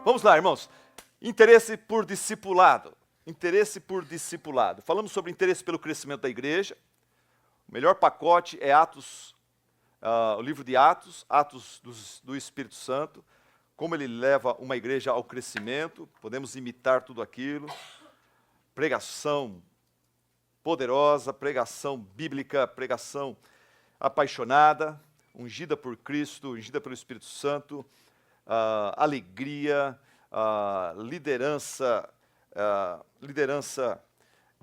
Vamos lá, irmãos. Interesse por discipulado. Interesse por discipulado. Falamos sobre interesse pelo crescimento da igreja. O melhor pacote é Atos, o livro de Atos, Atos do Espírito Santo. Como ele leva uma igreja ao crescimento. Podemos imitar tudo aquilo. Pregação poderosa, pregação bíblica, pregação apaixonada, ungida por Cristo, ungida pelo Espírito Santo. Alegria, liderança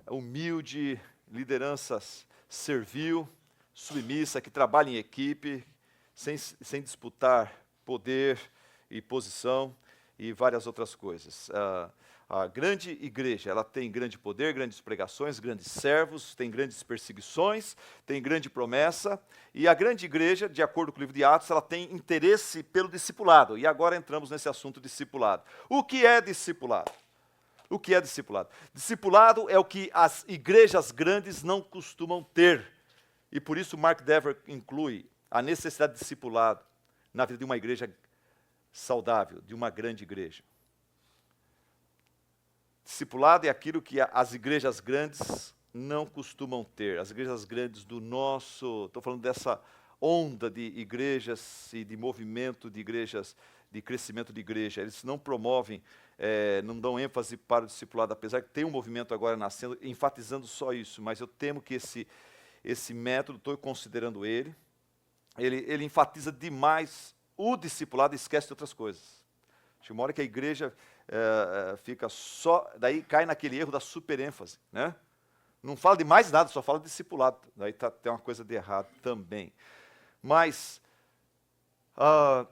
humilde, liderança servil, submissa, que trabalha em equipe, sem disputar poder e posição e várias outras coisas. A grande igreja, ela tem grande poder, grandes pregações, grandes servos, tem grandes perseguições, tem grande promessa, e a grande igreja, de acordo com o livro de Atos, ela tem interesse pelo discipulado, e agora entramos nesse assunto discipulado. O que é discipulado? O que é discipulado? Discipulado é o que as igrejas grandes não costumam ter, e por isso Mark Dever inclui a necessidade de discipulado na vida de uma igreja saudável, de uma grande igreja. Discipulado é aquilo que as igrejas grandes não costumam ter. As igrejas grandes do nosso... Estou falando dessa onda de igrejas e de movimento de igrejas, de crescimento de igreja. Eles não promovem, não dão ênfase para o discipulado, apesar que tem um movimento agora nascendo, enfatizando só isso. Mas eu temo que esse método, estou considerando ele enfatiza demais o discipulado e esquece de outras coisas. Chega uma hora que a igreja... fica só, daí cai naquele erro da superênfase, né? Não fala de mais nada, só fala de discipulado. Daí tem uma coisa de errado também. Mas,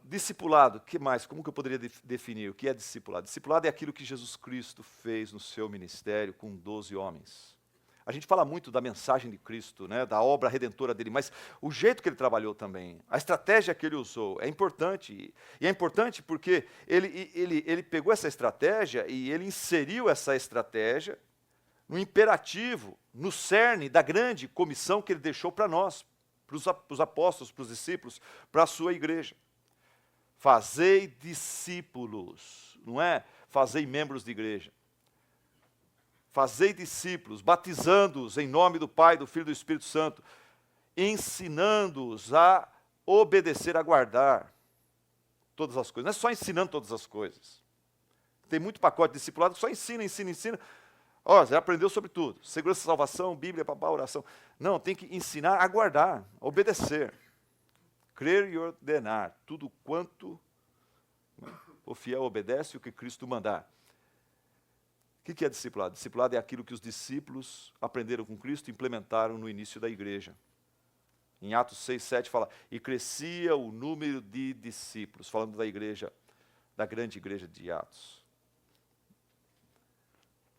discipulado, que mais? Como que eu poderia definir o que é discipulado? Discipulado é aquilo que Jesus Cristo fez no seu ministério com 12 homens. A gente fala muito da mensagem de Cristo, né, da obra redentora dele, mas o jeito que ele trabalhou também, a estratégia que ele usou é importante. E é importante porque ele pegou essa estratégia e ele inseriu essa estratégia no imperativo, no cerne da grande comissão que ele deixou para nós, para os apóstolos, para os discípulos, para a sua igreja. Fazei discípulos, não é fazei membros de igreja. Fazei discípulos, batizando-os em nome do Pai, do Filho e do Espírito Santo, ensinando-os a obedecer, a guardar todas as coisas. Não é só ensinando todas as coisas. Tem muito pacote de discipulado que só ensina. Ó, já aprendeu sobre tudo. Segurança, salvação, Bíblia, papá, oração. Não, tem que ensinar a guardar, a obedecer. Crer e ordenar tudo quanto o fiel obedece o que Cristo mandar. O que é discipulado? Discipulado é aquilo que os discípulos aprenderam com Cristo e implementaram no início da igreja. Em Atos 6, 7 fala, e crescia o número de discípulos, falando da igreja, da grande igreja de Atos.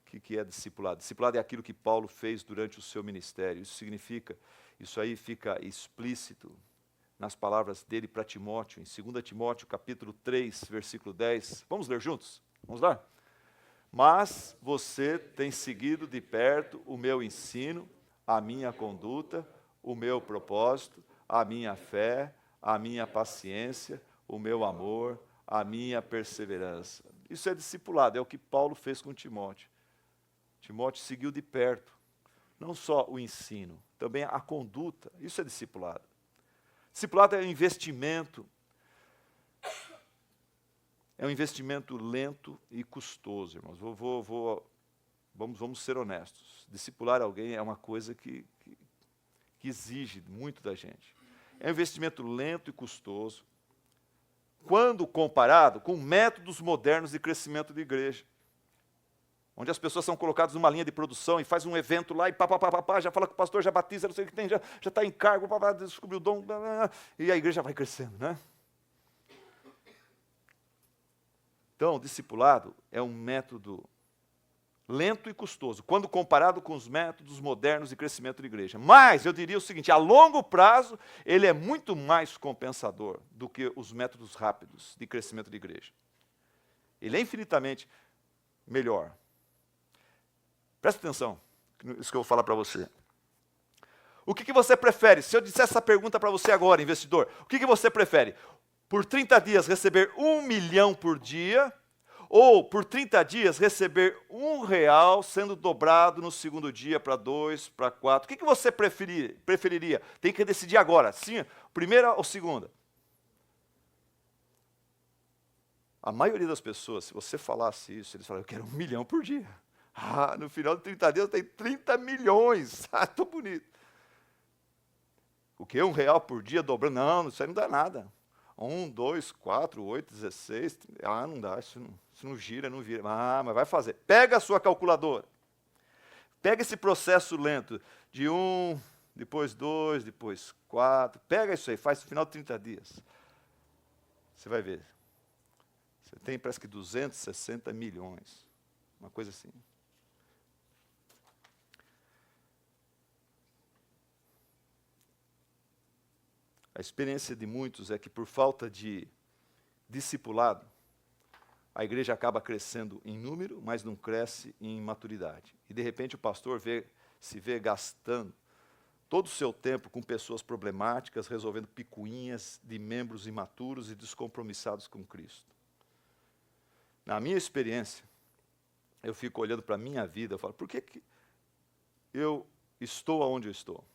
O que é discipulado? Discipulado é aquilo que Paulo fez durante o seu ministério. Isso aí fica explícito nas palavras dele para Timóteo, em 2 Timóteo, capítulo 3, versículo 10. Vamos ler juntos? Vamos lá? Mas você tem seguido de perto o meu ensino, a minha conduta, o meu propósito, a minha fé, a minha paciência, o meu amor, a minha perseverança. Isso é discipulado, é o que Paulo fez com Timóteo. Timóteo seguiu de perto, não só o ensino, também a conduta. Isso é discipulado. Discipulado é um investimento. É um investimento lento e custoso, irmãos. Vamos ser honestos. Discipular alguém é uma coisa que exige muito da gente. É um investimento lento e custoso, quando comparado com métodos modernos de crescimento de igreja, onde as pessoas são colocadas numa linha de produção e faz um evento lá e já fala que o pastor já batiza, não sei o que tem, já está em cargo, descobriu o dom, e a igreja vai crescendo, né? Então, o discipulado é um método lento e custoso, quando comparado com os métodos modernos de crescimento de igreja. Mas, eu diria o seguinte, a longo prazo, ele é muito mais compensador do que os métodos rápidos de crescimento de igreja. Ele é infinitamente melhor. Presta atenção, isso que eu vou falar para você. O que você prefere? Se eu disser essa pergunta para você agora, investidor, o que você prefere? Por 30 dias receber 1 milhão por dia, Ou, por 30 dias, receber R$ 1 sendo dobrado no segundo dia para 2, para 4. O que você preferiria? Tem que decidir agora. Sim, primeira ou segunda? A maioria das pessoas, se você falasse isso, eles falam, eu quero 1 milhão por dia. Ah, no final de 30 dias tem 30 milhões. Ah, tô bonito. O quê? R$ 1 por dia dobrando? Não, isso aí não dá nada. 1, 2, 4, 8, 16. Ah, não dá, isso não gira, não vira. Ah, mas vai fazer. Pega a sua calculadora. Pega esse processo lento de 1, depois 2, depois 4. Pega isso aí, faz no final de 30 dias. Você vai ver. Você tem, parece que 260 milhões. Uma coisa assim. A experiência de muitos é que, por falta de discipulado, a igreja acaba crescendo em número, mas não cresce em maturidade. E, de repente, o pastor se vê gastando todo o seu tempo com pessoas problemáticas, resolvendo picuinhas de membros imaturos e descompromissados com Cristo. Na minha experiência, eu fico olhando para a minha vida e falo, por que eu estou onde eu estou?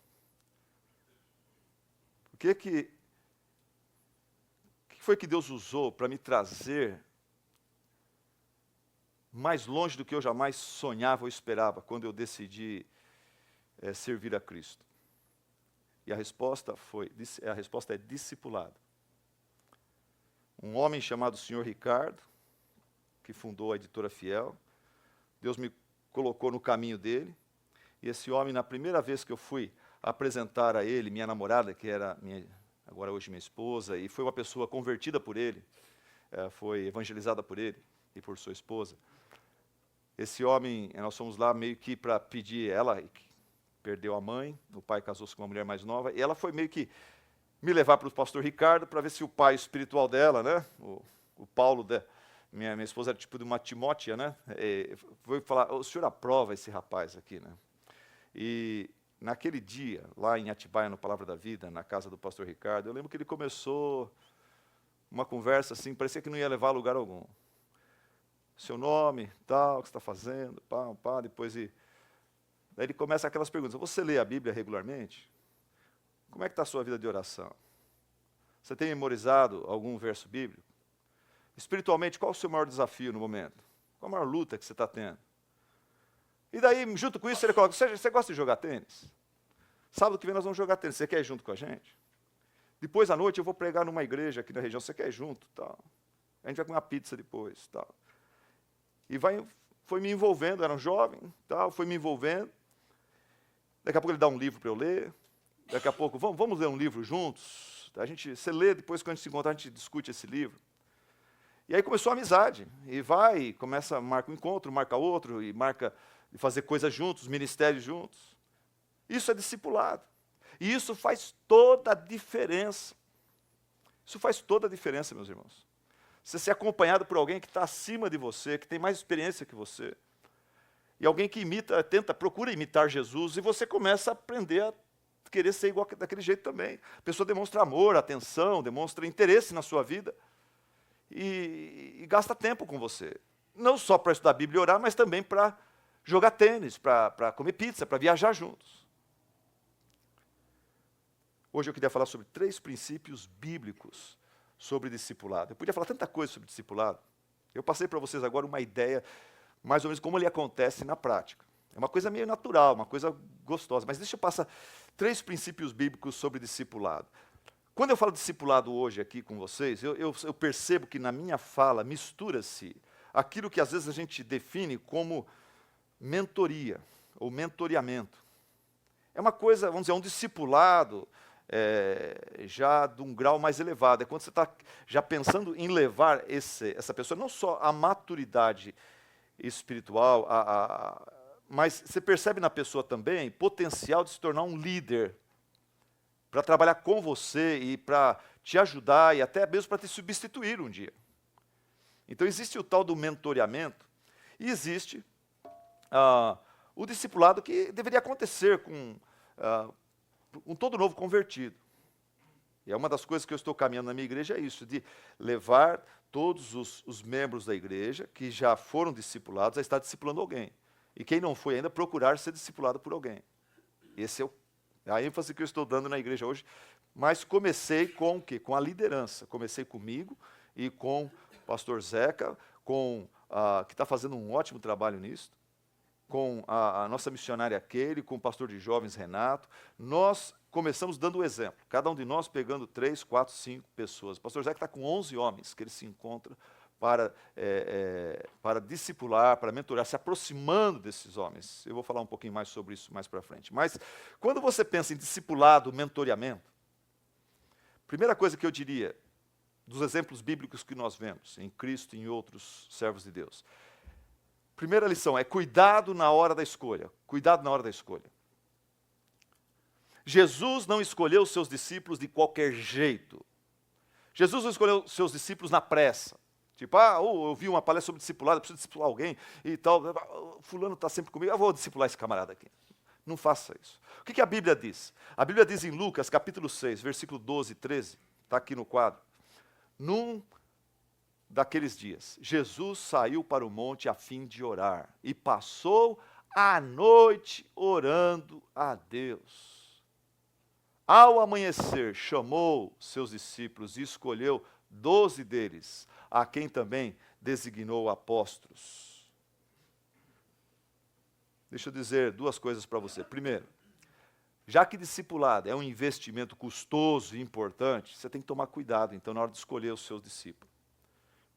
O que foi que Deus usou para me trazer mais longe do que eu jamais sonhava ou esperava quando eu decidi servir a Cristo? E a resposta é discipulado. Um homem chamado Sr. Ricardo, que fundou a Editora Fiel, Deus me colocou no caminho dele, e esse homem, na primeira vez que eu fui apresentar a ele, minha namorada, que era agora hoje minha esposa, e foi uma pessoa convertida por ele, foi evangelizada por ele e por sua esposa. Esse homem, nós fomos lá meio que para pedir, ela perdeu a mãe, o pai casou-se com uma mulher mais nova, e ela foi meio que me levar para o pastor Ricardo para ver se o pai espiritual dela, né, o Paulo, minha esposa era tipo de uma Timótea, né, foi falar, o senhor aprova esse rapaz aqui, né? E naquele dia, lá em Atibaia, no Palavra da Vida, na casa do pastor Ricardo, eu lembro que ele começou uma conversa assim, parecia que não ia levar a lugar algum. Seu nome, tal, o que você está fazendo, pá, depois daí ele começa aquelas perguntas, você lê a Bíblia regularmente? Como é que está a sua vida de oração? Você tem memorizado algum verso bíblico? Espiritualmente, qual o seu maior desafio no momento? Qual a maior luta que você está tendo? E daí, junto com isso, ele coloca, você gosta de jogar tênis? Sábado que vem nós vamos jogar tênis, você quer ir junto com a gente? Depois, à noite, eu vou pregar numa igreja aqui na região, você quer ir junto? Tal. A gente vai comer uma pizza depois. Tal. E foi me envolvendo, era um jovem, tal, foi me envolvendo. Daqui a pouco ele dá um livro para eu ler. Daqui a pouco, vamos ler um livro juntos? Você lê, depois quando a gente se encontrar, a gente discute esse livro. E aí começou a amizade. E marca um encontro, marca outro, e marca de fazer coisas juntos, ministérios juntos. Isso é discipulado. E isso faz toda a diferença. Isso faz toda a diferença, meus irmãos. Você ser acompanhado por alguém que está acima de você, que tem mais experiência que você. E alguém que procura imitar Jesus, e você começa a aprender a querer ser igual daquele jeito também. A pessoa demonstra amor, atenção, demonstra interesse na sua vida. E gasta tempo com você. Não só para estudar a Bíblia e orar, mas também para jogar tênis, para comer pizza, para viajar juntos. Hoje eu queria falar sobre 3 princípios bíblicos sobre discipulado. Eu podia falar tanta coisa sobre discipulado. Eu passei para vocês agora uma ideia, mais ou menos, como ele acontece na prática. É uma coisa meio natural, uma coisa gostosa. Mas deixa eu passar 3 princípios bíblicos sobre discipulado. Quando eu falo discipulado hoje aqui com vocês, eu percebo que na minha fala mistura-se aquilo que às vezes a gente define como mentoria ou mentoreamento. É uma coisa, vamos dizer, um discipulado já de um grau mais elevado. É quando você está já pensando em levar essa pessoa, não só à maturidade espiritual, mas você percebe na pessoa também potencial de se tornar um líder, para trabalhar com você e para te ajudar e até mesmo para te substituir um dia. Então existe o tal do mentoreamento e existe o discipulado que deveria acontecer com todo novo convertido. E é uma das coisas que eu estou caminhando na minha igreja, é isso, de levar todos os membros da igreja que já foram discipulados a estar discipulando alguém. E quem não foi ainda, procurar ser discipulado por alguém. Esse é a ênfase que eu estou dando na igreja hoje. Mas comecei com o quê? Com a liderança. Comecei comigo e com o pastor Zeca, que está fazendo um ótimo trabalho nisso, com a nossa missionária Keile, com o pastor de jovens Renato. Nós começamos dando o exemplo, cada um de nós pegando 3, 4, 5 pessoas. O pastor Zeca está com 11 homens que ele se encontra para discipular, para mentorar, se aproximando desses homens. Eu vou falar um pouquinho mais sobre isso mais para frente. Mas quando você pensa em discipulado, mentoreamento, primeira coisa que eu diria, dos exemplos bíblicos que nós vemos, em Cristo e em outros servos de Deus. Primeira lição é cuidado na hora da escolha. Cuidado na hora da escolha. Jesus não escolheu os seus discípulos de qualquer jeito. Jesus não escolheu os seus discípulos na pressa. Tipo, eu vi uma palestra sobre discipulado, eu preciso discipular alguém e tal. Fulano está sempre comigo, eu vou discipular esse camarada aqui. Não faça isso. O que a Bíblia diz? A Bíblia diz em Lucas, capítulo 6, versículo 12 e 13, está aqui no quadro. Num daqueles dias, Jesus saiu para o monte a fim de orar e passou a noite orando a Deus. Ao amanhecer, chamou seus discípulos e escolheu 12 deles, a quem também designou apóstolos. Deixa eu dizer duas coisas para você. Primeiro, já que discipulado é um investimento custoso e importante, você tem que tomar cuidado, então, na hora de escolher os seus discípulos.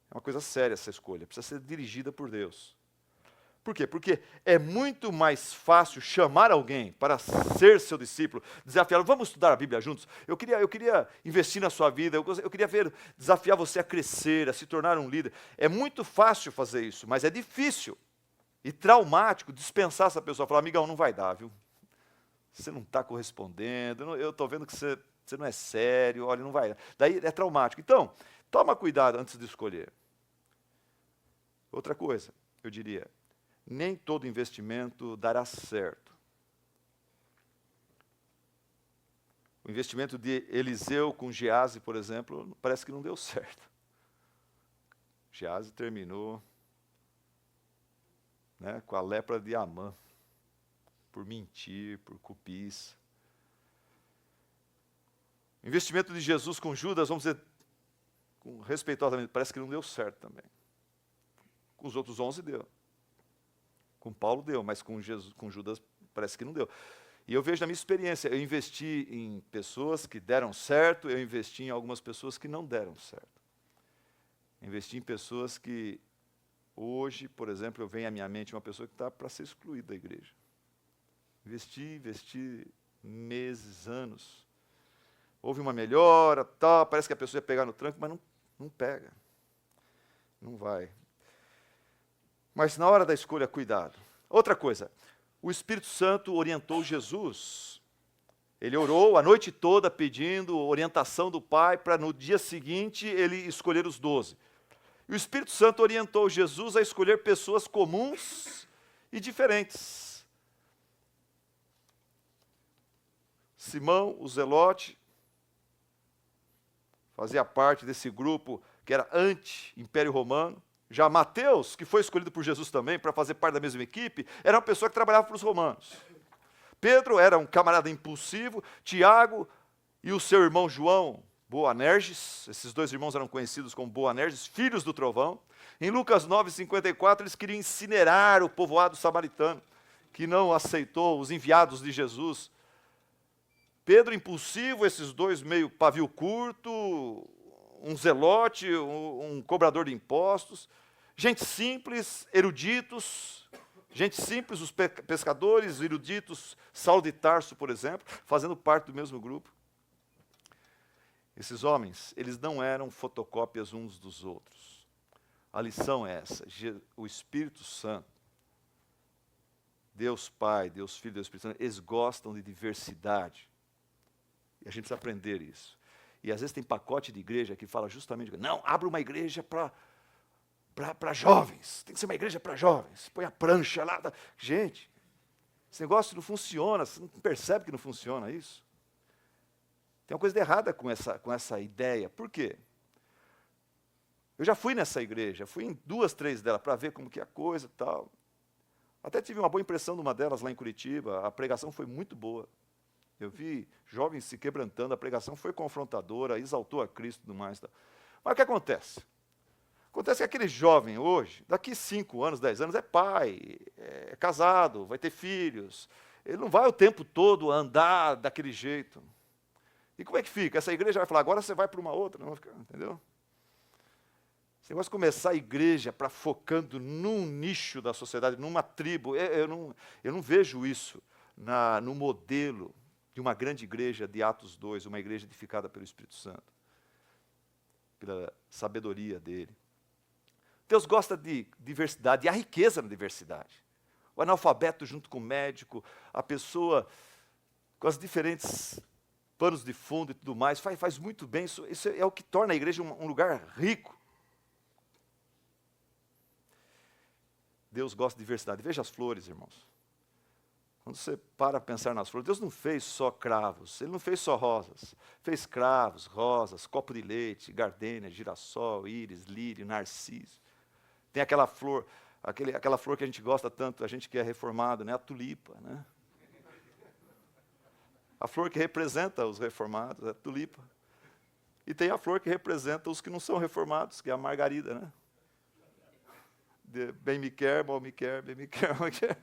É uma coisa séria essa escolha, precisa ser dirigida por Deus. Por quê? Porque é muito mais fácil chamar alguém para ser seu discípulo, desafiá-lo, vamos estudar a Bíblia juntos? Eu queria investir na sua vida, eu queria desafiar você a crescer, a se tornar um líder. É muito fácil fazer isso, mas é difícil e traumático dispensar essa pessoa, falar, amigão, não vai dar, viu? Você não está correspondendo, eu estou vendo que você não é sério, olha, não vai dar. Daí é traumático. Então, toma cuidado antes de escolher. Outra coisa, eu diria, nem todo investimento dará certo. O investimento de Eliseu com Geazi, por exemplo, parece que não deu certo. Geazi terminou, né, com a lepra de Amã, por mentir, por cobiça. O investimento de Jesus com Judas, vamos dizer, respeitosamente, parece que não deu certo também. Com os outros 11 deu. Com Paulo deu, mas com Judas parece que não deu. E eu vejo na minha experiência, eu investi em pessoas que deram certo, eu investi em algumas pessoas que não deram certo. Investi em pessoas que, hoje, por exemplo, eu venho à minha mente uma pessoa que está para ser excluída da igreja. Investi meses, anos. Houve uma melhora, tal, parece que a pessoa ia pegar no tranco, mas não pega. Não vai. Mas na hora da escolha, cuidado. Outra coisa, o Espírito Santo orientou Jesus. Ele orou a noite toda pedindo orientação do Pai para no dia seguinte ele escolher os 12. E o Espírito Santo orientou Jesus a escolher pessoas comuns e diferentes. Simão, o Zelote, fazia parte desse grupo que era anti-Império Romano. Já Mateus, que foi escolhido por Jesus também para fazer parte da mesma equipe, era uma pessoa que trabalhava para os romanos. Pedro era um camarada impulsivo, Tiago e o seu irmão João, Boanerges, esses dois irmãos eram conhecidos como Boanerges, filhos do trovão. Em Lucas 9:54, eles queriam incinerar o povoado samaritano, que não aceitou os enviados de Jesus. Pedro impulsivo, esses dois meio pavio curto, um zelote, um cobrador de impostos, gente simples, eruditos, gente simples, os pescadores, eruditos, Saulo de Tarso, por exemplo, fazendo parte do mesmo grupo. Esses homens, eles não eram fotocópias uns dos outros. A lição é essa, o Espírito Santo, Deus Pai, Deus Filho, Deus Espírito Santo, eles gostam de diversidade. E a gente precisa aprender isso. E às vezes tem pacote de igreja que fala justamente, não, abra uma igreja para jovens, tem que ser uma igreja para jovens, põe a prancha lá. Gente, esse negócio não funciona, você não percebe que não funciona isso? Tem uma coisa de errada com essa ideia. Por quê? Eu já fui nessa igreja, fui em 2, 3 delas para ver como que é a coisa e tal. Até tive uma boa impressão de uma delas lá em Curitiba, a pregação foi muito boa. Eu vi jovens se quebrantando, a pregação foi confrontadora, exaltou a Cristo e tudo mais. Tá? Mas o que acontece? Acontece que aquele jovem hoje, daqui 5 anos, 10 anos, é pai, é casado, vai ter filhos. Ele não vai o tempo todo andar daquele jeito. E como é que fica? Essa igreja vai falar, agora você vai para uma outra, não vai ficar, entendeu? Você gosta de começar a igreja para focando num nicho da sociedade, numa tribo. Eu não vejo isso no modelo de uma grande igreja de Atos 2, uma igreja edificada pelo Espírito Santo, pela sabedoria dele. Deus gosta de diversidade, e há riqueza na diversidade. O analfabeto junto com o médico, a pessoa com as diferentes panos de fundo e tudo mais, faz muito bem. Isso é o que torna a igreja um lugar rico. Deus gosta de diversidade. Veja as flores, irmãos. Quando você para pensar nas flores, Deus não fez só cravos, Ele não fez só rosas. Fez cravos, rosas, copo de leite, gardênia, girassol, íris, lírio, narciso. Tem aquela flor, aquela flor que a gente gosta tanto, a gente que é reformado, né? A tulipa, né? A flor que representa os reformados, é a tulipa. E tem a flor que representa os que não são reformados, que é a margarida, né? Bem me quer, mal me quer, bem me quer, mal me quer.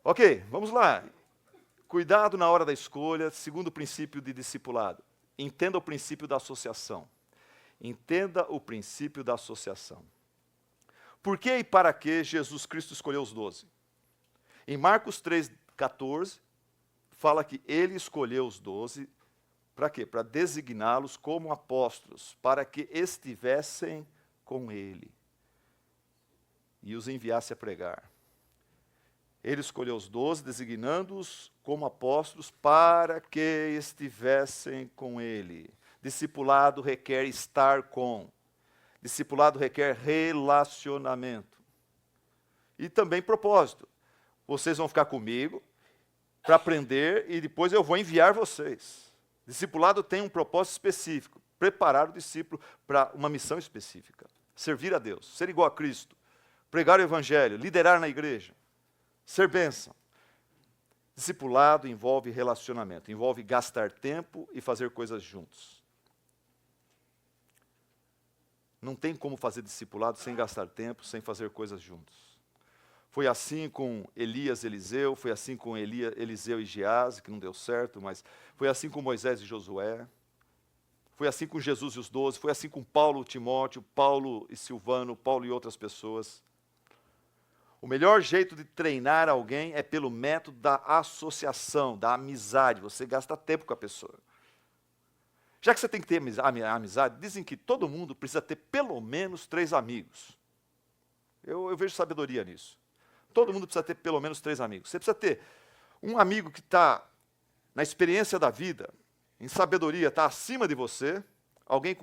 Ok, vamos lá. Cuidado na hora da escolha, segundo princípio de discipulado. Entenda o princípio da associação. Entenda o princípio da associação. Por que e para que Jesus Cristo escolheu os 12? Em Marcos 3,14, fala que ele escolheu os 12, para quê? Para designá-los como apóstolos, para que estivessem com ele e os enviasse a pregar. Ele escolheu os 12, designando-os como apóstolos para que estivessem com ele. Discipulado requer estar com. Discipulado requer relacionamento. E também propósito. Vocês vão ficar comigo para aprender e depois eu vou enviar vocês. Discipulado tem um propósito específico. Preparar o discípulo para uma missão específica. Servir a Deus, ser igual a Cristo. Pregar o Evangelho, liderar na igreja. Ser bênção. Discipulado envolve relacionamento, envolve gastar tempo e fazer coisas juntos. Não tem como fazer discipulado sem gastar tempo, sem fazer coisas juntos. Foi assim com Elias e Eliseu, foi assim com Eliseu e Gease, que não deu certo, mas foi assim com Moisés e Josué. Foi assim com Jesus e os 12, foi assim com Paulo e Timóteo, Paulo e Silvano, Paulo e outras pessoas. O melhor jeito de treinar alguém é pelo método da associação, da amizade. Você gasta tempo com a pessoa. Já que você tem que ter amizade, dizem que todo mundo precisa ter pelo menos 3 amigos. Eu vejo sabedoria nisso. Todo mundo precisa ter pelo menos 3 amigos. Você precisa ter um amigo que está na experiência da vida, em sabedoria, está acima de você, alguém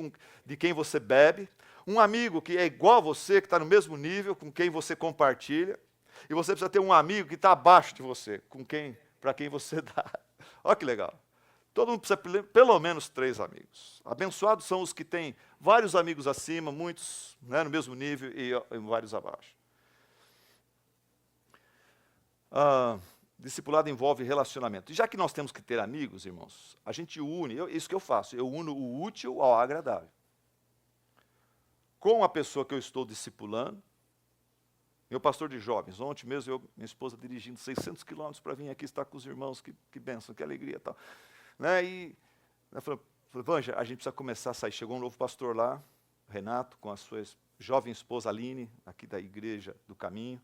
de quem você bebe, um amigo que é igual a você, que está no mesmo nível, com quem você compartilha, e você precisa ter um amigo que está abaixo de você, para quem você dá. Olha que legal. Todo mundo precisa ter pelo menos 3 amigos. Abençoados são os que têm vários amigos acima, muitos, né, no mesmo nível e vários abaixo. Discipulado envolve relacionamento. E já que nós temos que ter amigos, irmãos, a gente une, isso que eu faço, eu uno o útil ao agradável. Com a pessoa que eu estou discipulando, meu pastor de jovens, ontem mesmo minha esposa dirigindo 600 quilômetros para vir aqui estar com os irmãos, que bênção, que alegria e tal. Né? E ela falou, Vanja, a gente precisa começar a sair. Chegou um novo pastor lá, Renato, com a sua jovem esposa Aline, aqui da Igreja do Caminho.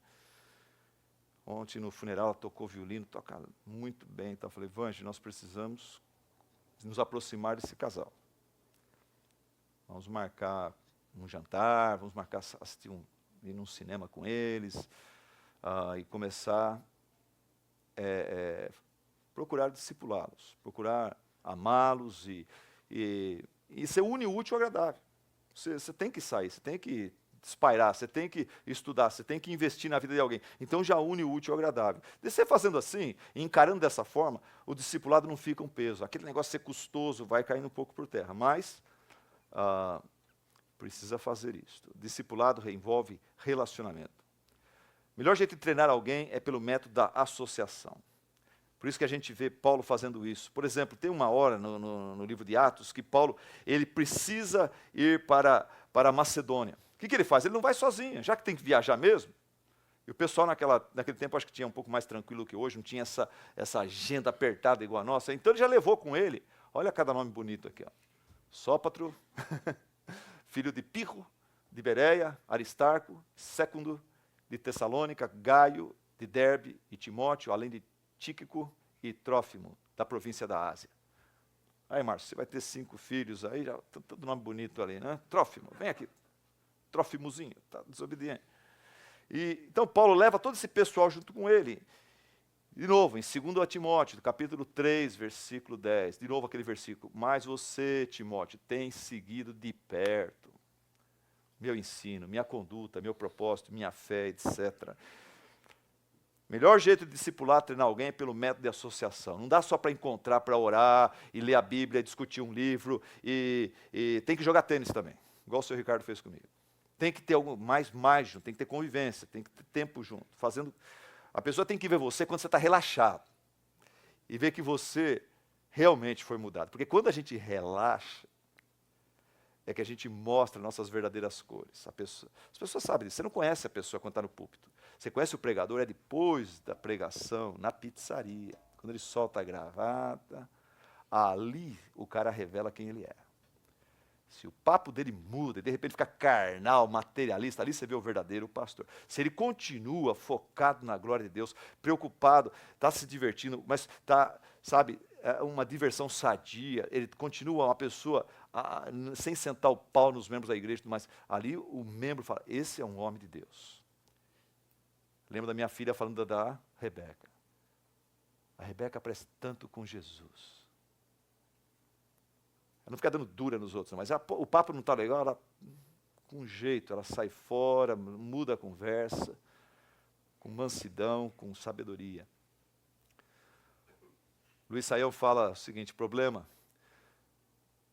Ontem no funeral ela tocou violino, toca muito bem. Então eu falei, Vanja, nós precisamos nos aproximar desse casal. Vamos marcar um jantar, vamos marcar ir num cinema com eles, e começar a procurar discipulá-los, procurar amá-los e você une o útil ao agradável. Você tem que sair, você tem que despairar, você tem que estudar, você tem que investir na vida de alguém. Então já une o útil ao agradável. E você fazendo assim, encarando dessa forma, o discipulado não fica um peso. Aquele negócio de ser custoso vai caindo um pouco por terra. Mas precisa fazer isso. Discipulado envolve relacionamento. O melhor jeito de treinar alguém é pelo método da associação. Por isso que a gente vê Paulo fazendo isso. Por exemplo, tem uma hora no livro de Atos que Paulo ele precisa ir para a Macedônia. O que ele faz? Ele não vai sozinho, já que tem que viajar mesmo. E o pessoal naquele tempo acho que tinha um pouco mais tranquilo que hoje, não tinha essa agenda apertada igual a nossa. Então ele já levou com ele, olha cada nome bonito aqui, ó. Sópatro, filho de Pirro, de Bereia, Aristarco, Sécundo, de Tessalônica, Gaio, de Derbe e Timóteo, além de Tíquico e Trófimo, da província da Ásia. Aí, Márcio, você vai ter 5 filhos aí, já todo nome bonito ali, né? Trófimo, vem aqui. Trófimozinho, está desobediente. Então, Paulo leva todo esse pessoal junto com ele. De novo, em 2 Timóteo, capítulo 3, versículo 10. De novo aquele versículo. Mas você, Timóteo, tem seguido de perto meu ensino, minha conduta, meu propósito, minha fé, etc. Melhor jeito de discipular, treinar alguém é pelo método de associação. Não dá só para encontrar, para orar, e ler a Bíblia, discutir um livro, e tem que jogar tênis também, igual o seu Ricardo fez comigo. Tem que ter algo mais junto, tem que ter convivência, tem que ter tempo junto. A pessoa tem que ver você quando você está relaxado, e ver que você realmente foi mudado. Porque quando a gente relaxa, é que a gente mostra nossas verdadeiras cores. As pessoas sabem disso. Você não conhece a pessoa quando está no púlpito. Você conhece o pregador depois da pregação, na pizzaria. Quando ele solta a gravata, ali o cara revela quem ele é. Se o papo dele muda, e de repente fica carnal, materialista, ali você vê o verdadeiro pastor. Se ele continua focado na glória de Deus, preocupado, está se divertindo, mas está, sabe, uma diversão sadia, ele continua uma pessoa sem sentar o pau nos membros da igreja, mas ali o membro fala, esse é um homem de Deus. Lembro da minha filha falando da Rebeca. A Rebeca parece tanto com Jesus. Ela não fica dando dura nos outros, mas o papo não está legal, ela, com jeito, ela sai fora, muda a conversa, com mansidão, com sabedoria. Luiz Saião fala o seguinte, problema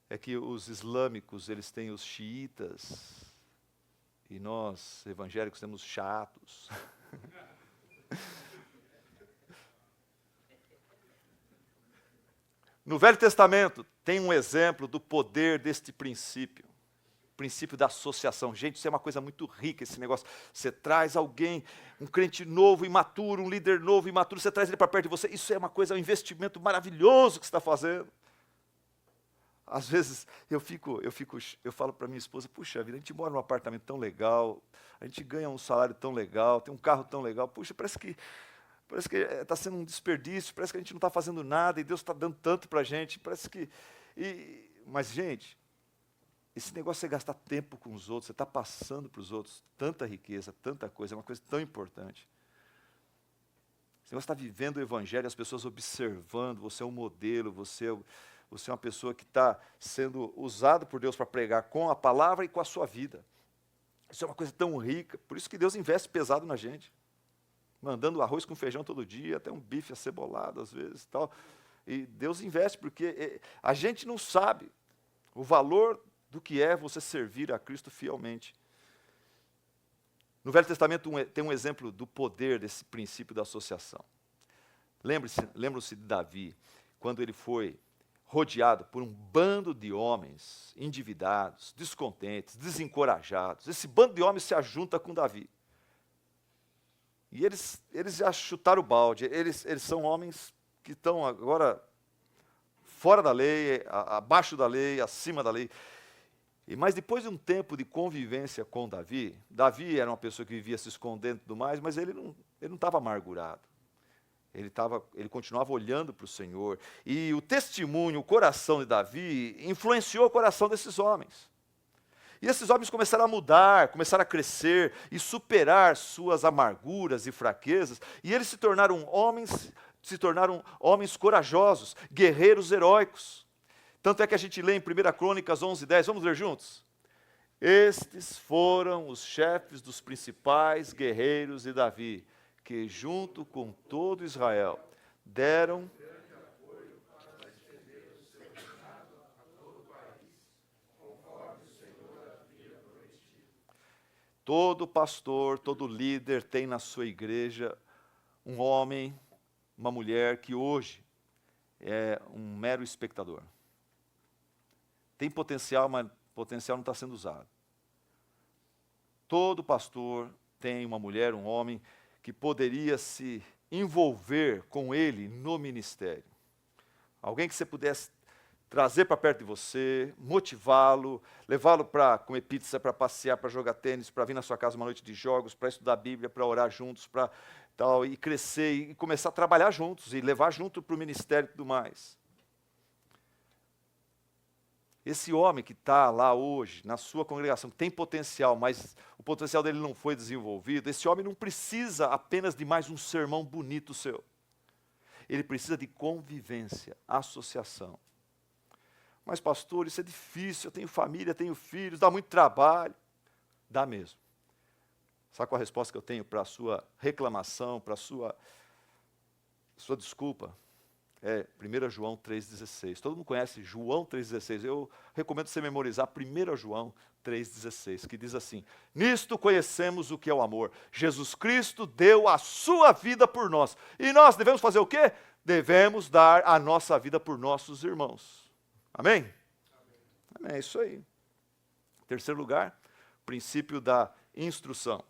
é que os islâmicos, eles têm os xiitas, e nós, evangélicos, temos chatos. No Velho Testamento, tem um exemplo do poder deste princípio. Princípio da associação. Gente, isso é uma coisa muito rica, esse negócio. Você traz alguém, um crente novo, imaturo, um líder novo, imaturo, você traz ele para perto de você. Isso é uma coisa, um investimento maravilhoso que você está fazendo. Às vezes, eu falo para minha esposa, puxa vida, a gente mora num apartamento tão legal, a gente ganha um salário tão legal, tem um carro tão legal, puxa, parece que está sendo um desperdício, parece que a gente não está fazendo nada, e Deus está dando tanto para a gente, parece que... Mas, gente, esse negócio de você gastar tempo com os outros, você está passando para os outros tanta riqueza, tanta coisa, é uma coisa tão importante. Você está vivendo o evangelho, as pessoas observando, você é um modelo, você é uma pessoa que está sendo usado por Deus para pregar com a palavra e com a sua vida. Isso é uma coisa tão rica, por isso que Deus investe pesado na gente. Mandando arroz com feijão todo dia, até um bife acebolado às vezes. Tal. E Deus investe, porque a gente não sabe o valor do que é você servir a Cristo fielmente. No Velho Testamento tem um exemplo do poder desse princípio da associação. Lembram-se de Davi, quando ele foi rodeado por um bando de homens endividados, descontentes, desencorajados. Esse bando de homens se ajunta com Davi. E eles já chutaram o balde, eles são homens que estão agora fora da lei, abaixo da lei, acima da lei. Mas depois de um tempo de convivência com Davi era uma pessoa que vivia se escondendo e tudo mais, mas ele não estava amargurado. Ele continuava olhando para o Senhor. E o testemunho, o coração de Davi, influenciou o coração desses homens. E esses homens começaram a mudar, começaram a crescer e superar suas amarguras e fraquezas. E eles se tornaram homens corajosos, guerreiros heróicos. Tanto é que a gente lê em 1 Crônicas 11:10, vamos ler juntos? Estes foram os chefes dos principais guerreiros de Davi, que junto com todo Israel deram todo pastor, todo líder tem na sua igreja um homem, uma mulher que hoje é um mero espectador. Tem potencial, mas o potencial não está sendo usado. Todo pastor tem uma mulher, um homem, que poderia se envolver com ele no ministério. Alguém que você pudesse trazer para perto de você, motivá-lo, levá-lo para comer pizza, para passear, para jogar tênis, para vir na sua casa uma noite de jogos, para estudar a Bíblia, para orar juntos, para tal, e crescer, e começar a trabalhar juntos, e levar junto para o ministério e tudo mais. Esse homem que está lá hoje, na sua congregação, que tem potencial, mas o potencial dele não foi desenvolvido, esse homem não precisa apenas de mais um sermão bonito seu. Ele precisa de convivência, associação. Mas, pastor, isso é difícil, eu tenho família, tenho filhos, dá muito trabalho. Dá mesmo. Sabe qual a resposta que eu tenho para a sua reclamação, para a sua desculpa? É 1 João 3,16. Todo mundo conhece João 3,16. Eu recomendo você memorizar 1 João 3,16, que diz assim: nisto conhecemos o que é o amor. Jesus Cristo deu a sua vida por nós. E nós devemos fazer o quê? Devemos dar a nossa vida por nossos irmãos. Amém? Amém, é isso aí. Terceiro lugar, princípio da instrução.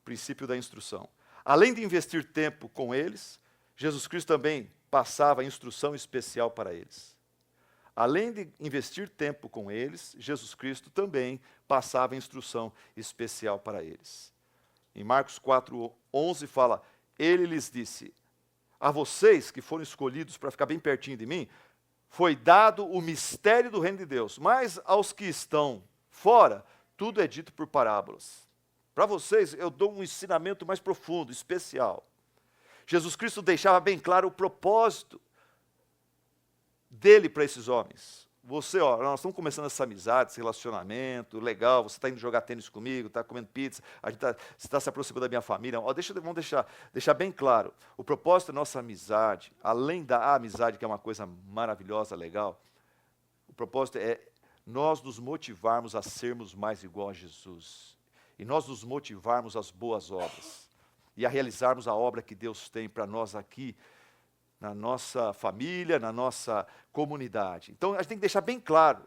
Princípio da instrução. Além de investir tempo com eles, Jesus Cristo também passava instrução especial para eles. Além de investir tempo com eles, Jesus Cristo também passava instrução especial para eles. Em Marcos 4:11 fala: ele lhes disse: a vocês que foram escolhidos para ficar bem pertinho de mim, foi dado o mistério do reino de Deus, mas aos que estão fora, tudo é dito por parábolas. Para vocês, eu dou um ensinamento mais profundo, especial. Jesus Cristo deixava bem claro o propósito dele para esses homens. Você, nós estamos começando essa amizade, esse relacionamento, legal, você está indo jogar tênis comigo, está comendo pizza, você está se aproximando da minha família. Vamos deixar bem claro, o propósito da nossa amizade, além da amizade, que é uma coisa maravilhosa, legal, o propósito é nós nos motivarmos a sermos mais igual a Jesus. E nós nos motivarmos às boas obras. E a realizarmos a obra que Deus tem para nós aqui, na nossa família, na nossa comunidade. Então, a gente tem que deixar bem claro.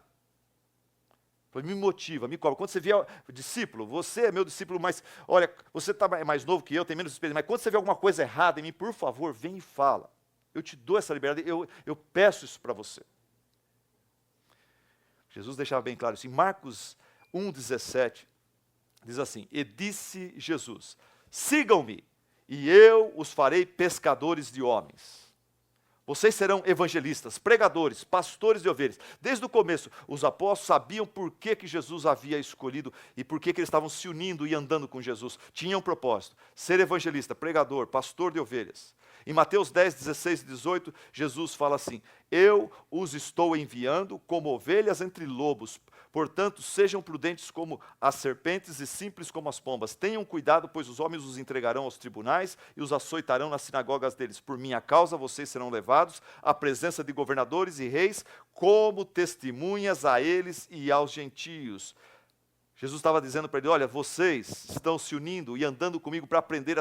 Me motiva, me cobra. Quando você vier o discípulo, você é meu discípulo, mas, olha, você está mais novo que eu, tem menos experiência, mas quando você vê alguma coisa errada em mim, por favor, vem e fala. Eu te dou essa liberdade, eu peço isso para você. Jesus deixava bem claro isso. Em Marcos 1,17, diz assim: e disse Jesus: sigam-me, e eu os farei pescadores de homens. Vocês serão evangelistas, pregadores, pastores de ovelhas. Desde o começo, os apóstolos sabiam por que Jesus havia escolhido e por que eles estavam se unindo e andando com Jesus. Tinham um propósito: ser evangelista, pregador, pastor de ovelhas. Em Mateus 10, 16 e 18, Jesus fala assim: eu os estou enviando como ovelhas entre lobos. Portanto, sejam prudentes como as serpentes e simples como as pombas. Tenham cuidado, pois os homens os entregarão aos tribunais e os açoitarão nas sinagogas deles. Por minha causa, vocês serão levados à presença de governadores e reis como testemunhas a eles e aos gentios. Jesus estava dizendo para ele: olha, vocês estão se unindo e andando comigo para aprender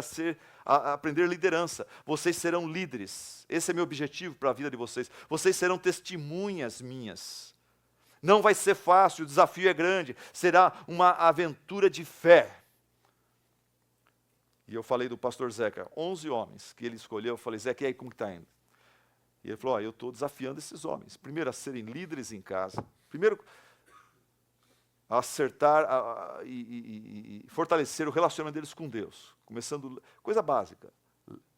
a aprender liderança. Vocês serão líderes. Esse é meu objetivo para a vida de vocês. Vocês serão testemunhas minhas. Não vai ser fácil, o desafio é grande. Será uma aventura de fé. E eu falei do pastor Zeca, 11 homens que ele escolheu. Eu falei: Zeca, e aí, como que está indo? E ele falou: eu estou desafiando esses homens. Primeiro, a serem líderes em casa. Primeiro, a acertar e fortalecer o relacionamento deles com Deus. Começando, coisa básica,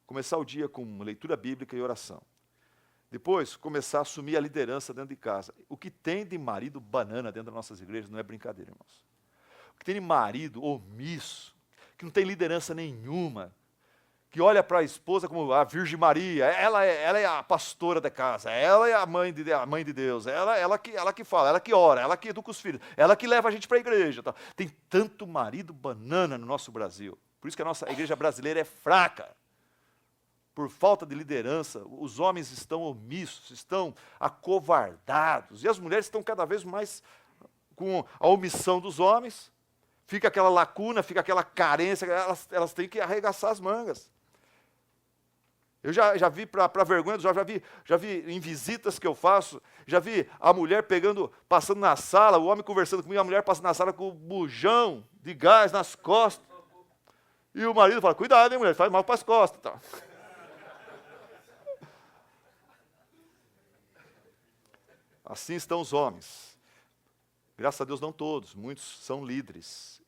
começar o dia com leitura bíblica e oração. Depois, começar a assumir a liderança dentro de casa. O que tem de marido banana dentro das nossas igrejas não é brincadeira, irmãos. O que tem de marido omisso, que não tem liderança nenhuma, que olha para a esposa como a Virgem Maria, ela é a pastora da casa, ela é a mãe de Deus, ela que fala, ela que ora, ela que educa os filhos, ela que leva a gente para a igreja. Tá? Tem tanto marido banana no nosso Brasil, por isso que a nossa igreja brasileira é fraca. Por falta de liderança, os homens estão omissos, estão acovardados, e as mulheres estão cada vez mais com a omissão dos homens, fica aquela lacuna, fica aquela carência, elas têm que arregaçar as mangas. Eu já vi, para vergonha dos olhos, já vi em visitas que eu faço, já vi a mulher passando na sala, o homem conversando comigo, a mulher passando na sala com o bujão de gás nas costas. E o marido fala, cuidado, hein, mulher, faz mal para as costas. Tá. Assim estão os homens. Graças a Deus não todos, muitos são líderes.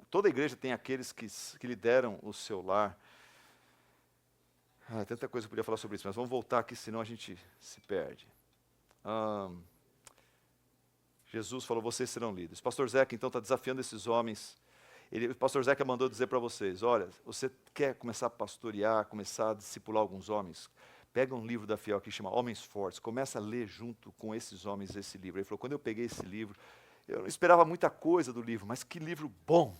Toda igreja tem aqueles que lideram o seu lar. Tanta coisa que eu podia falar sobre isso, mas vamos voltar aqui, senão a gente se perde. Jesus falou, vocês serão líderes. O pastor Zeca, então, está desafiando esses homens. O pastor Zeca mandou dizer para vocês, olha, você quer começar a pastorear, começar a discipular alguns homens? Pega um livro da Fiel que chama Homens Fortes, começa a ler junto com esses homens esse livro. Ele falou, quando eu peguei esse livro, eu não esperava muita coisa do livro, mas que livro bom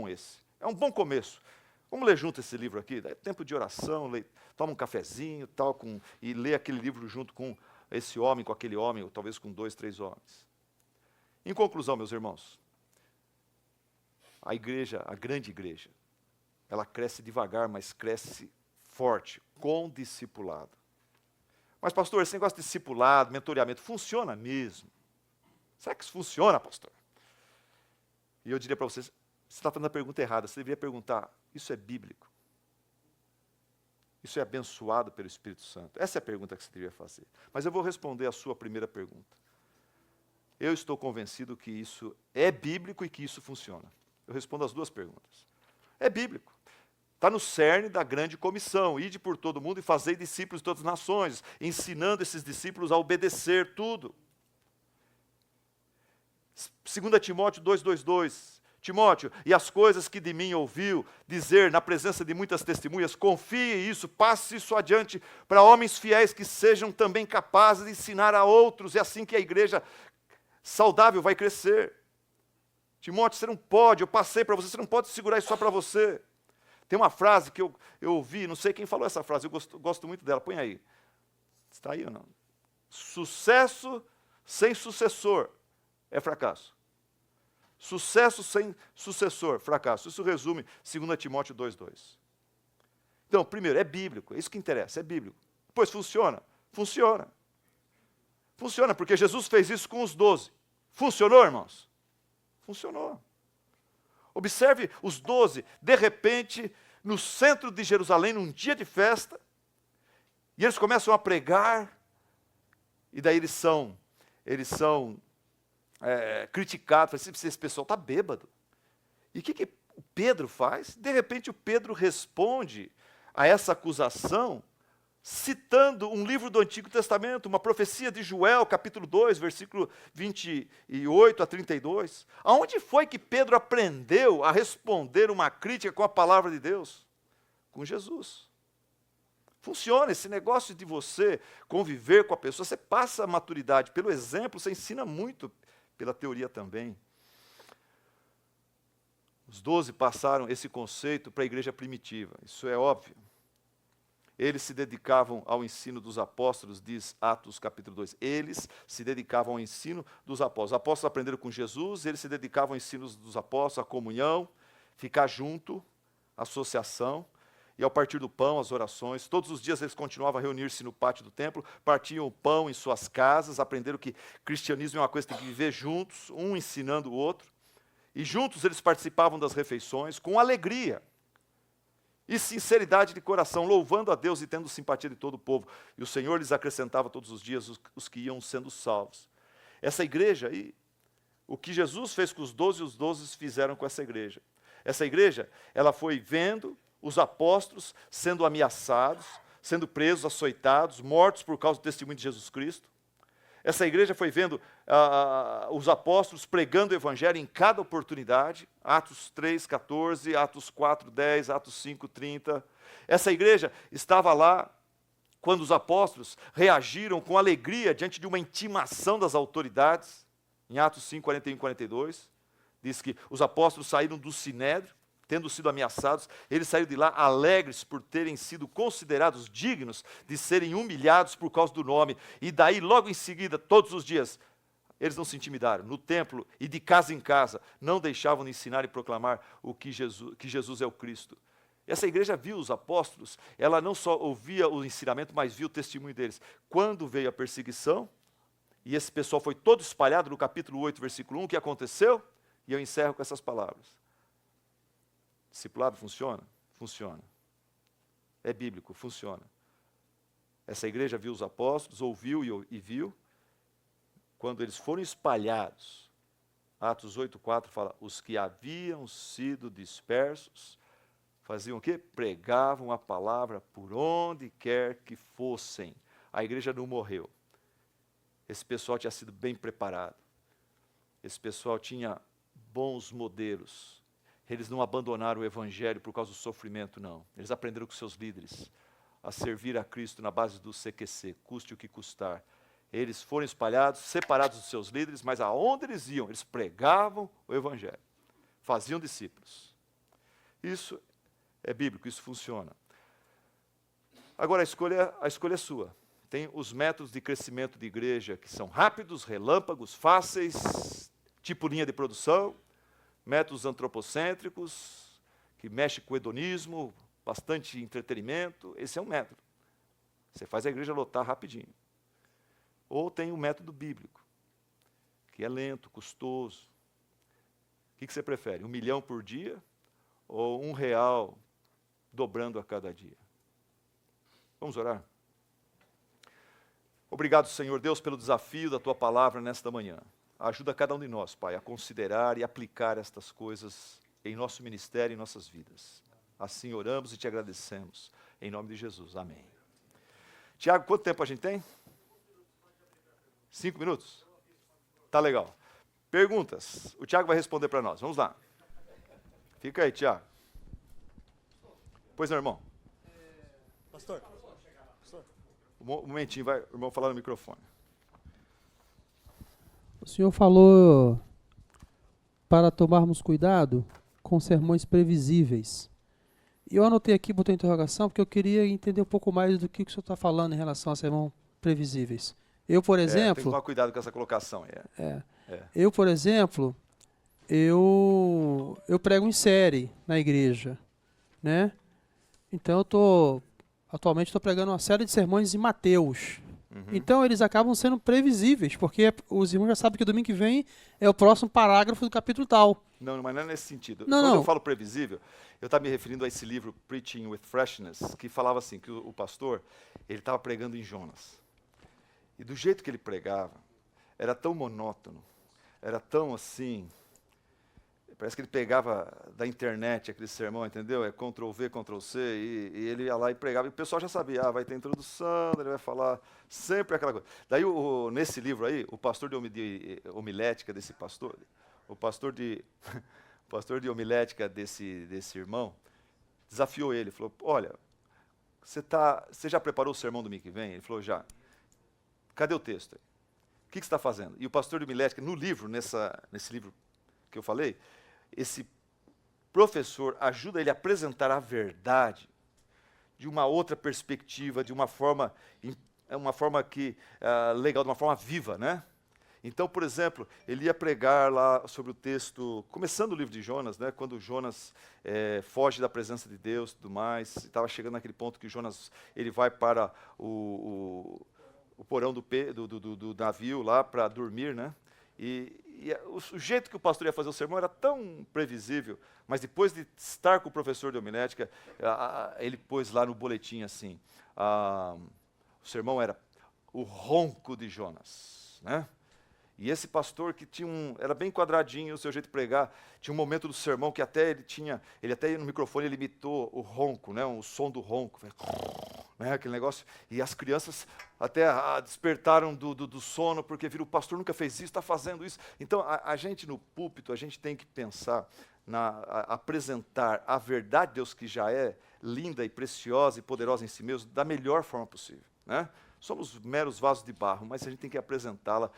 esse. É um bom começo. Vamos ler junto esse livro aqui, dá tempo de oração, toma um cafezinho e lê aquele livro junto com esse homem, com aquele homem, ou talvez com 2, 3 homens. Em conclusão, meus irmãos, a igreja, a grande igreja, ela cresce devagar, mas cresce forte, com discipulado. Mas, pastor, esse negócio de discipulado, mentoreamento, funciona mesmo? Será que isso funciona, pastor? E eu diria para vocês, você está fazendo a pergunta errada, você deveria perguntar, isso é bíblico? Isso é abençoado pelo Espírito Santo? Essa é a pergunta que você deveria fazer. Mas eu vou responder a sua primeira pergunta. Eu estou convencido que isso é bíblico e que isso funciona. Eu respondo as duas perguntas. É bíblico. Está no cerne da grande comissão, ide por todo mundo e fazei discípulos de todas as nações, ensinando esses discípulos a obedecer tudo. 2 Timóteo 2:2, Timóteo, e as coisas que de mim ouviu dizer na presença de muitas testemunhas, confie isso, passe isso adiante para homens fiéis que sejam também capazes de ensinar a outros, é assim que a igreja saudável vai crescer. Timóteo, você não pode, eu passei para você não pode segurar isso só para você. Tem uma frase que eu ouvi, não sei quem falou essa frase, eu gosto muito dela, põe aí. Está aí ou não? Sucesso sem sucessor é fracasso. Sucesso sem sucessor, fracasso. Isso resume 2 Timóteo 2:2. Então, primeiro, é bíblico, é isso que interessa, é bíblico. Depois, funciona? Funciona. Funciona, porque Jesus fez isso com os 12. Funcionou, irmãos? Funcionou. Observe os 12, de repente, no centro de Jerusalém, num dia de festa, e eles começam a pregar, e daí eles são criticados, esse pessoal está bêbado. E o que o Pedro faz? De repente o Pedro responde a essa acusação, citando um livro do Antigo Testamento, uma profecia de Joel, capítulo 2, versículo 28 a 32. Aonde foi que Pedro aprendeu a responder uma crítica com a palavra de Deus? Com Jesus. Funciona esse negócio de você conviver com a pessoa, você passa a maturidade pelo exemplo, você ensina muito pela teoria também. Os 12 passaram esse conceito para a igreja primitiva, isso é óbvio. Eles se dedicavam ao ensino dos apóstolos, diz Atos capítulo 2. Eles se dedicavam ao ensino dos apóstolos. Os apóstolos aprenderam com Jesus, eles se dedicavam ao ensino dos apóstolos, à comunhão, ficar junto, associação, e ao partir do pão, as orações. Todos os dias eles continuavam a reunir-se no pátio do templo, partiam o pão em suas casas, aprenderam que cristianismo é uma coisa que tem que viver juntos, um ensinando o outro. E juntos eles participavam das refeições com alegria e sinceridade de coração, louvando a Deus e tendo simpatia de todo o povo. E o Senhor lhes acrescentava todos os dias os que iam sendo salvos. Essa igreja aí, o que Jesus fez com os 12 fizeram com essa igreja. Essa igreja, ela foi vendo os apóstolos sendo ameaçados, sendo presos, açoitados, mortos por causa do testemunho de Jesus Cristo. Essa igreja foi vendo os apóstolos pregando o evangelho em cada oportunidade, Atos 3:14, Atos 4:10, Atos 5:30. Essa igreja estava lá quando os apóstolos reagiram com alegria diante de uma intimação das autoridades, em Atos 5:41 e 42, diz que os apóstolos saíram do sinédrio, tendo sido ameaçados, eles saíram de lá alegres por terem sido considerados dignos de serem humilhados por causa do nome. E daí, logo em seguida, todos os dias, eles não se intimidaram. No templo e de casa em casa, não deixavam de ensinar e proclamar que Jesus é o Cristo. Essa igreja viu os apóstolos, ela não só ouvia o ensinamento, mas viu o testemunho deles. Quando veio a perseguição, e esse pessoal foi todo espalhado, no capítulo 8, versículo 1, o que aconteceu? E eu encerro com essas palavras. Discipulado funciona? Funciona. É bíblico, funciona. Essa igreja viu os apóstolos, ouviu e viu. Quando eles foram espalhados, Atos 8:4 fala, os que haviam sido dispersos, faziam o quê? Pregavam a palavra por onde quer que fossem. A igreja não morreu. Esse pessoal tinha sido bem preparado. Esse pessoal tinha bons modelos. Eles não abandonaram o evangelho por causa do sofrimento, não. Eles aprenderam com seus líderes a servir a Cristo na base do CQC, custe o que custar. Eles foram espalhados, separados dos seus líderes, mas aonde eles iam, eles pregavam o evangelho, faziam discípulos. Isso é bíblico, isso funciona. Agora, a escolha é sua. Tem os métodos de crescimento de igreja que são rápidos, relâmpagos, fáceis, tipo linha de produção, métodos antropocêntricos, que mexe com o hedonismo, bastante entretenimento. Esse é um método. Você faz a igreja lotar rapidinho. Ou tem o método bíblico, que é lento, custoso. O que você prefere? 1 milhão por dia ou R$1 dobrando a cada dia? Vamos orar? Obrigado, Senhor Deus, pelo desafio da Tua palavra nesta manhã. Ajuda cada um de nós, Pai, a considerar e aplicar estas coisas em nosso ministério e em nossas vidas. Assim oramos e te agradecemos. Em nome de Jesus. Amém. Tiago, quanto tempo a gente tem? 5 minutos? Tá legal. Perguntas. O Tiago vai responder para nós. Vamos lá. Fica aí, Tiago. Pois não, irmão. Pastor. Um momentinho, vai o irmão falar no microfone. O senhor falou para tomarmos cuidado com sermões previsíveis. E eu anotei aqui, botei interrogação, porque eu queria entender um pouco mais do que o senhor está falando em relação a sermão previsíveis. Eu, por exemplo... tem que tomar cuidado com essa colocação. Eu, por exemplo, eu prego em série na igreja, né? Então atualmente estou pregando uma série de sermões em Mateus. Então eles acabam sendo previsíveis, porque os irmãos já sabem que domingo que vem é o próximo parágrafo do capítulo tal. Não, mas não é nesse sentido. Não, Quando não. eu falo previsível, eu estava me referindo a esse livro, Preaching with Freshness, que falava assim, que o pastor, ele estava pregando em Jonas. E do jeito que ele pregava, era tão monótono, era tão assim, parece que ele pegava da internet aquele sermão, entendeu? É Ctrl+V, Ctrl+C, e ele ia lá e pregava, e o pessoal já sabia, vai ter introdução, ele vai falar sempre aquela coisa. Daí, nesse livro aí, o pastor de homilética desse pastor, o pastor de homilética desse irmão, desafiou ele, falou, olha, você já preparou o sermão do domingo que vem? Ele falou, já. Cadê o texto? O que você está fazendo? E o pastor de homilética, no livro, nesse livro que eu falei, esse professor ajuda ele a apresentar a verdade de uma outra perspectiva, de uma forma que legal, de uma forma viva, né? Então, por exemplo, ele ia pregar lá sobre o texto, começando o livro de Jonas, né? Quando Jonas foge da presença de Deus, e tudo mais, estava chegando naquele ponto que Jonas ele vai para o porão do navio lá para dormir, né? E o jeito que o pastor ia fazer o sermão era tão previsível, mas depois de estar com o professor de homilética, ele pôs lá no boletim assim, o sermão era o ronco de Jonas, né? E esse pastor que era bem quadradinho o seu jeito de pregar, tinha um momento do sermão que até ele até no microfone ele imitou o ronco, né? O som do ronco, né, aquele negócio. E as crianças até despertaram do sono, porque viram, o pastor nunca fez isso, está fazendo isso. Então, a gente no púlpito, a gente tem que pensar apresentar a verdade de Deus, que já é linda e preciosa e poderosa em si mesmo, da melhor forma possível, né? Somos meros vasos de barro, mas a gente tem que apresentá-la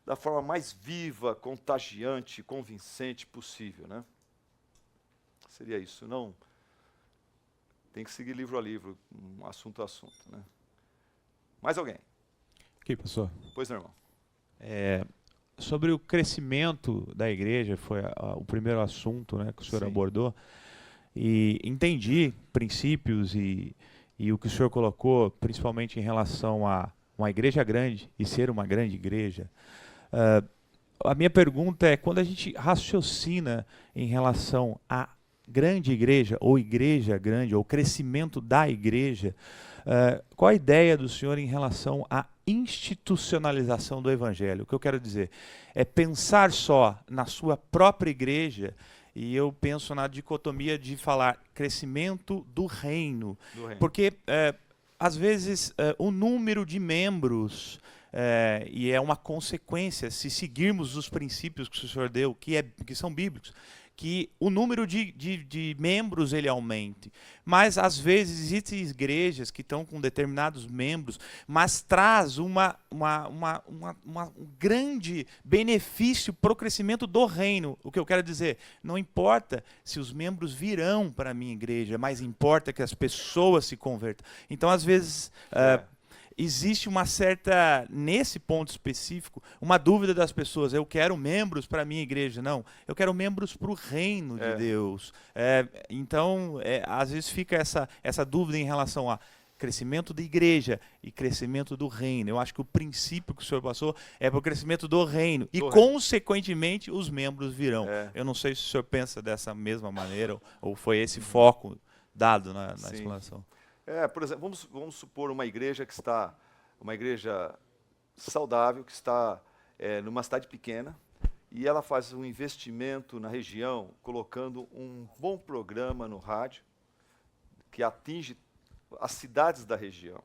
da forma mais viva, contagiante, convincente possível, né? Seria isso. Não tem que seguir livro a livro, assunto a assunto, né? Mais alguém? Aqui, pastor. Pois não, irmão. Sobre o crescimento da igreja, foi o primeiro assunto, né, que o senhor abordou. E entendi princípios e o que o senhor colocou, principalmente em relação a uma igreja grande e ser uma grande igreja. A minha pergunta é, quando a gente raciocina em relação à grande igreja, ou igreja grande, ou crescimento da igreja, qual a ideia do senhor em relação à institucionalização do evangelho? O que eu quero dizer é pensar só na sua própria igreja, e eu penso na dicotomia de falar crescimento do reino. Porque às vezes o número de membros, e é uma consequência, se seguirmos os princípios que o senhor deu, que são bíblicos, que o número de membros ele aumente. Mas, às vezes, existem igrejas que estão com determinados membros, mas traz um grande benefício para o crescimento do reino. O que eu quero dizer, não importa se os membros virão para a minha igreja, mas importa que as pessoas se convertam. Então, às vezes... existe uma certa, nesse ponto específico, uma dúvida das pessoas. Eu quero membros para a minha igreja. Não, eu quero membros para o reino de Deus. Então, às vezes fica essa dúvida em relação a crescimento da igreja e crescimento do reino. Eu acho que o princípio que o senhor passou é para o crescimento do reino. E, consequentemente, os membros virão. Eu não sei se o senhor pensa dessa mesma maneira ou foi esse foco dado na explanação. Por exemplo, vamos supor uma igreja uma igreja saudável, que está numa cidade pequena, e ela faz um investimento na região, colocando um bom programa no rádio, que atinge as cidades da região.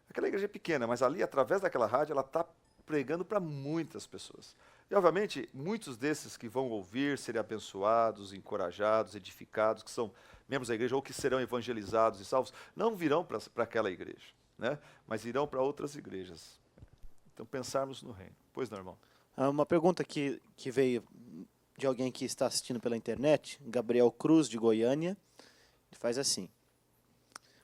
Aquela igreja é pequena, mas ali, através daquela rádio, ela está pregando para muitas pessoas. E, obviamente, muitos desses que vão ouvir, serem abençoados, encorajados, edificados, que são membros da igreja ou que serão evangelizados e salvos, não virão para aquela igreja, né? Mas irão para outras igrejas. Então, pensarmos no reino. Pois não, irmão? Uma pergunta que veio de alguém que está assistindo pela internet, Gabriel Cruz, de Goiânia, ele faz assim.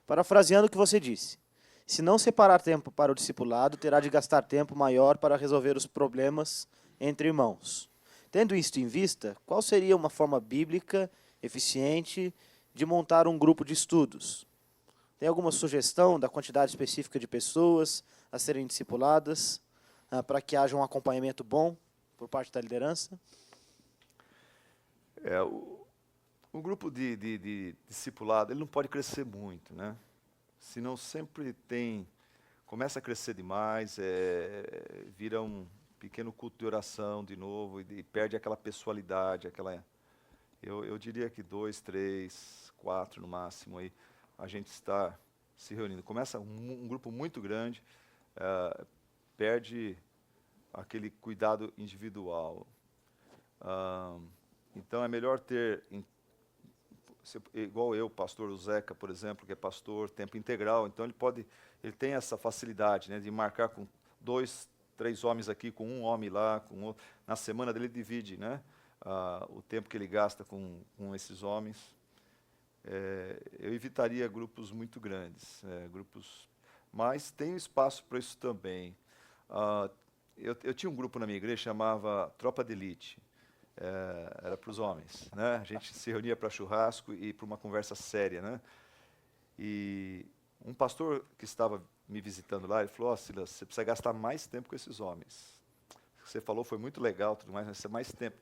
Parafraseando o que você disse, se não separar tempo para o discipulado, terá de gastar tempo maior para resolver os problemas entre irmãos. Tendo isto em vista, qual seria uma forma bíblica, eficiente, de montar um grupo de estudos? Tem alguma sugestão da quantidade específica de pessoas a serem discipuladas, para que haja um acompanhamento bom por parte da liderança? O grupo de discipulado, ele não pode crescer muito, né? Senão sempre começa a crescer demais, vira um pequeno culto de oração de novo, e perde aquela pessoalidade, eu diria que 2, 3, 4 no máximo, aí a gente está se reunindo. Começa um grupo muito grande, perde aquele cuidado individual. Então é melhor ter, igual eu, pastor Zeca, por exemplo, que é pastor tempo integral, então ele tem essa facilidade, né, de marcar com 2, 3 homens aqui, com um homem lá, com outro. Na semana dele divide, né, o tempo que ele gasta com esses homens. Eu evitaria grupos muito grandes, mas tem espaço para isso também. Eu tinha um grupo na minha igreja, chamava Tropa de Elite. Era para os homens, né? A gente se reunia para churrasco e para uma conversa séria, né? E um pastor que estava me visitando lá, ele falou: Silas, você precisa gastar mais tempo com esses homens. O que você falou foi muito legal, tudo mais, mas precisa mais tempo.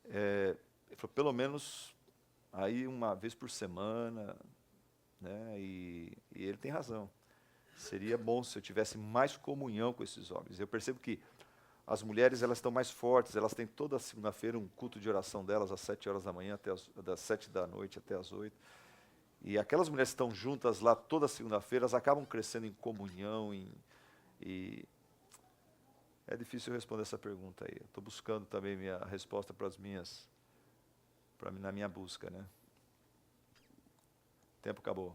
Ele falou, pelo menos aí uma vez por semana, né? E ele tem razão. Seria bom se eu tivesse mais comunhão com esses homens. Eu percebo que as mulheres, elas estão mais fortes, elas têm toda segunda-feira um culto de oração delas às 7 horas da manhã, das 7 da noite até às 8. E aquelas mulheres que estão juntas lá toda segunda-feira, elas acabam crescendo em comunhão. E é difícil responder essa pergunta aí. Estou buscando também minha resposta para as minhas, na minha busca, né? O tempo acabou.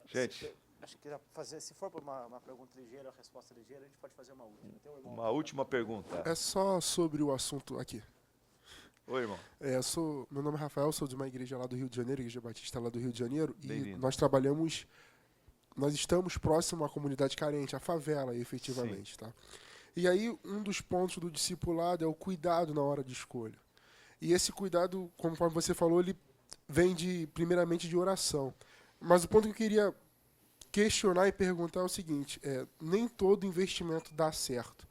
Gente, Acho que fazer, se for uma pergunta ligeira, uma resposta ligeira, a gente pode fazer uma última. Tem um irmão uma última pergunta. É só sobre o assunto aqui. Oi, irmão. Meu nome é Rafael, sou de uma igreja lá do Rio de Janeiro, Igreja Batista lá do Rio de Janeiro, e Bem-vindo. nós estamos próximo à comunidade carente, à favela, efetivamente, tá? E aí, um dos pontos do discipulado é o cuidado na hora de escolha. E esse cuidado, conforme você falou, ele vem primeiramente de oração. Mas o ponto que eu queria questionar e perguntar é o seguinte, nem todo investimento dá certo.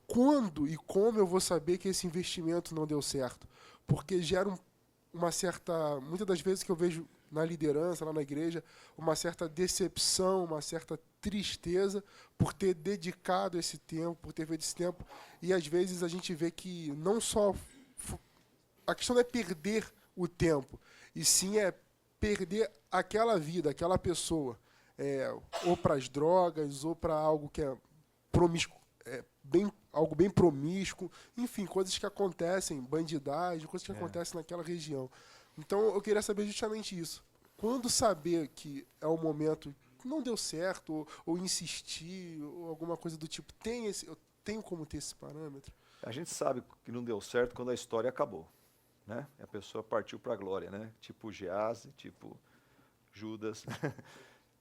Quando e como eu vou saber que esse investimento não deu certo? Porque gera uma certa... Muitas das vezes que eu vejo na liderança, lá na igreja, uma certa decepção, uma certa tristeza por ter dedicado esse tempo, por ter feito esse tempo. E às vezes a gente vê que não só... A questão não é perder o tempo, e sim é perder aquela vida, aquela pessoa, ou para as drogas, ou para algo que é promíscuo, algo bem promíscuo, enfim, coisas que acontecem, bandidagem, coisas que acontecem naquela região. Então eu queria saber justamente isso. Quando saber que é o momento que não deu certo, ou insistir, ou alguma coisa do tipo, eu tenho como ter esse parâmetro? A gente sabe que não deu certo quando a história acabou, né? A pessoa partiu para a glória, né? Tipo Gease, tipo Judas.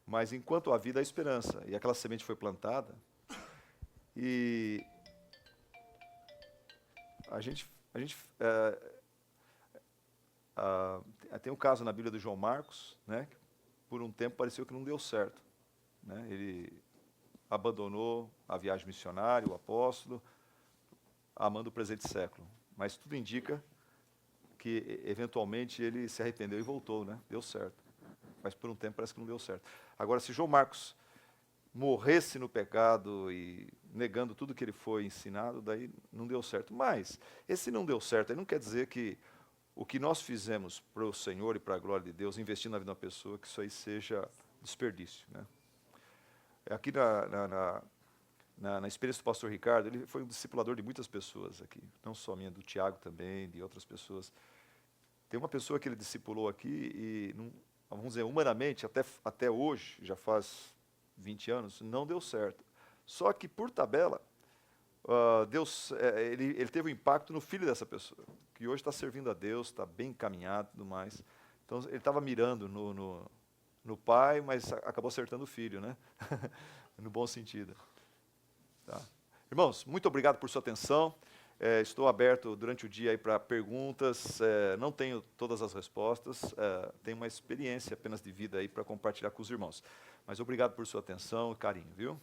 Mas enquanto há vida, há esperança. E aquela semente foi plantada. E tem um caso na Bíblia do João Marcos, né? Que por um tempo pareceu que não deu certo, né? Ele abandonou a viagem missionária, o apóstolo, amando o presente século. Mas tudo indica que, eventualmente, ele se arrependeu e voltou, né? Deu certo. Mas por um tempo parece que não deu certo. Agora, se João Marcos morresse no pecado e negando tudo que ele foi ensinado, daí não deu certo. Mas, esse não deu certo, aí não quer dizer que o que nós fizemos para o Senhor e para a glória de Deus, investindo na vida de uma pessoa, que isso aí seja desperdício, né? Aqui na experiência do pastor Ricardo, ele foi um discipulador de muitas pessoas aqui, não só minha, do Tiago também, de outras pessoas. Tem uma pessoa que ele discipulou aqui e, vamos dizer, humanamente, até hoje, já faz 20 anos, não deu certo. Só que, por tabela, Deus, ele teve um impacto no filho dessa pessoa, que hoje está servindo a Deus, está bem encaminhado e tudo mais. Então, ele estava mirando no pai, mas acabou acertando o filho, né? No bom sentido. Tá. Irmãos, muito obrigado por sua atenção. Estou aberto durante o dia aí para perguntas. Não tenho todas as respostas. Tenho uma experiência apenas de vida aí para compartilhar com os irmãos. Mas obrigado por sua atenção e carinho, viu?